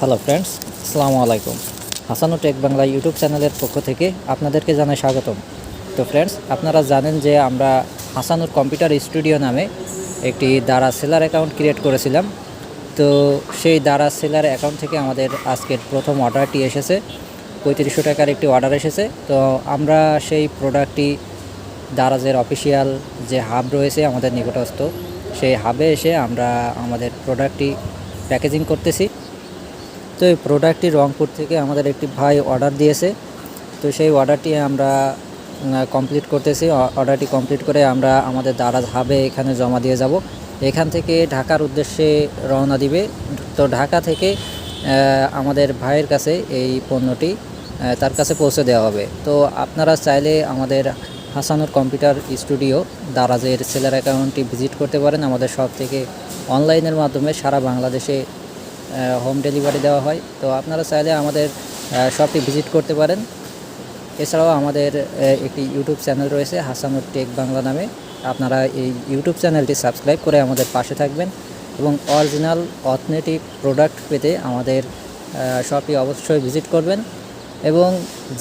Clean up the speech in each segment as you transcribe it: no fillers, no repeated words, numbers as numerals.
Hello friends, আসসালামু আলাইকুম। হাসানু take Bangla YouTube চ্যানেলের পক্ষ থেকে আপনাদেরকে জানাই স্বাগতম। তো ফ্রেন্ডস, আপনারা জানেন যে আমরা হাসানুর কম্পিউটার স্টুডিও নামে একটি দারাজ সেলার অ্যাকাউন্ট ক্রিয়েট করেছিলাম। তো সেই দারাজ সেলার অ্যাকাউন্ট থেকে আমাদের আজকের প্রথম অর্ডারটি এসেছে, 3500 টাকার একটি অর্ডার এসেছে। তো আমরা সেই প্রোডাক্টটি দারাজের অফিসিয়াল যে হাব রয়েছে আমাদের নিকটস্থ, সেই হাবে এসে আমরা আমাদের প্রোডাক্টটি প্যাকেজিং করতেছি। তো এই প্রোডাক্টটি রংপুর থেকে আমাদের একটি ভাই অর্ডার দিয়েছে। তো সেই অর্ডারটি আমরা কমপ্লিট করতেছি। অর্ডারটি কমপ্লিট করে আমরা আমাদের দারাজ হাবে এখানে জমা দিয়ে যাব। এখান থেকে ঢাকার উদ্দেশ্যে রওনা দিবে। তো ঢাকা থেকে আমাদের ভাইয়ের কাছে এই পণ্যটি তার কাছে পৌঁছে দেওয়া হবে। তো আপনারা চাইলে আমাদের হাসানুর কম্পিউটার স্টুডিও দারাজের সেলার অ্যাকাউন্টটি ভিজিট করতে পারেন। আমাদের সব থেকে অনলাইনের মাধ্যমে সারা বাংলাদেশে হোম ডেলিভারি দেওয়া হয়। তো আপনারা চাইলে আমাদের শপটি ভিজিট করতে পারেন। এছাড়াও আমাদের একটি ইউটিউব চ্যানেল রয়েছে হাসানুর টেক বাংলা নামে। আপনারা এই ইউটিউব চ্যানেলটি সাবস্ক্রাইব করে আমাদের পাশে থাকবেন এবং অরিজিনাল অথেন্টিক প্রোডাক্ট পেতে আমাদের শপটি অবশ্যই ভিজিট করবেন এবং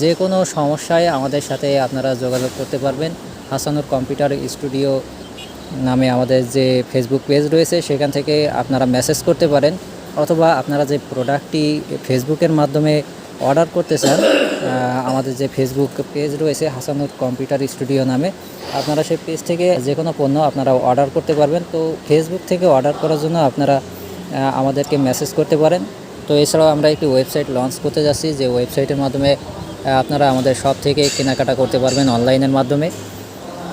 যে কোনো সমস্যায় আমাদের সাথে আপনারা যোগাযোগ করতে পারবেন। হাসানুর কম্পিউটার স্টুডিও নামে আমাদের যে ফেসবুক পেজ রয়েছে সেখান থেকে আপনারা মেসেজ করতে পারেন, অথবা আপনারা যে প্রোডাক্টটি ফেসবুকের মাধ্যমে অর্ডার করতে চান, আমাদের যে ফেসবুক পেজ রয়েছে হাসানুর কম্পিউটার স্টুডিও নামে, আপনারা সেই পেজ থেকে যে কোনো পণ্য আপনারা অর্ডার করতে পারবেন। তো ফেসবুক থেকে অর্ডার করার জন্য আপনারা আমাদেরকে মেসেজ করতে পারেন। তো এছাড়াও আমরা একটি ওয়েবসাইট লঞ্চ করতে যাচ্ছি, যে ওয়েবসাইটের মাধ্যমে আপনারা আমাদের শপ থেকে কেনাকাটা করতে পারবেন অনলাইনের মাধ্যমে।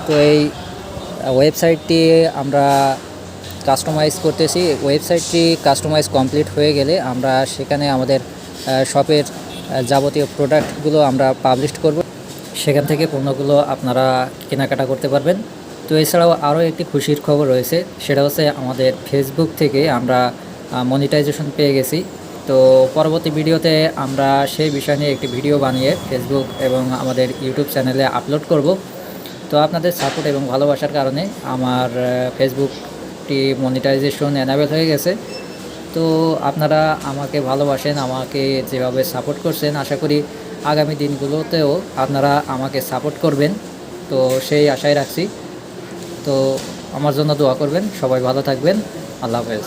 তো এই ওয়েবসাইটটি আমরা কাস্টমাইজ করতেছি। ওয়েবসাইটটি কাস্টমাইজ কমপ্লিট হয়ে গেলে আমরা সেখানে আমাদের শপের যাবতীয় প্রোডাক্টগুলো আমরা পাবলিশ করব, সেখান থেকে পণ্যগুলো আপনারা কেনাকাটা করতে পারবেন। তো এছাড়াও আরও একটি খুশির খবর রয়েছে, সেটা হচ্ছে আমাদের ফেসবুক থেকে আমরা মনিটাইজেশন পেয়ে গেছি। তো পরবর্তী ভিডিওতে আমরা সেই বিষয় নিয়ে একটি ভিডিও বানিয়ে ফেসবুক এবং আমাদের ইউটিউব চ্যানেলে আপলোড করব। তো আপনাদের সাপোর্ট এবং ভালোবাসার কারণে আমার ফেসবুকটি মনিটাইজেশন এনাবেল হয়ে গেছে। তো আপনারা আমাকে ভালোবাসেন, আমাকে যেভাবে সাপোর্ট করছেন, আশা করি আগামী দিনগুলোতেও আপনারা আমাকে সাপোর্ট করবেন। তো সেই আশাই রাখছি। তো আমার জন্য দোয়া করবেন। সবাই ভালো থাকবেন। আল্লাহ হাফেজ।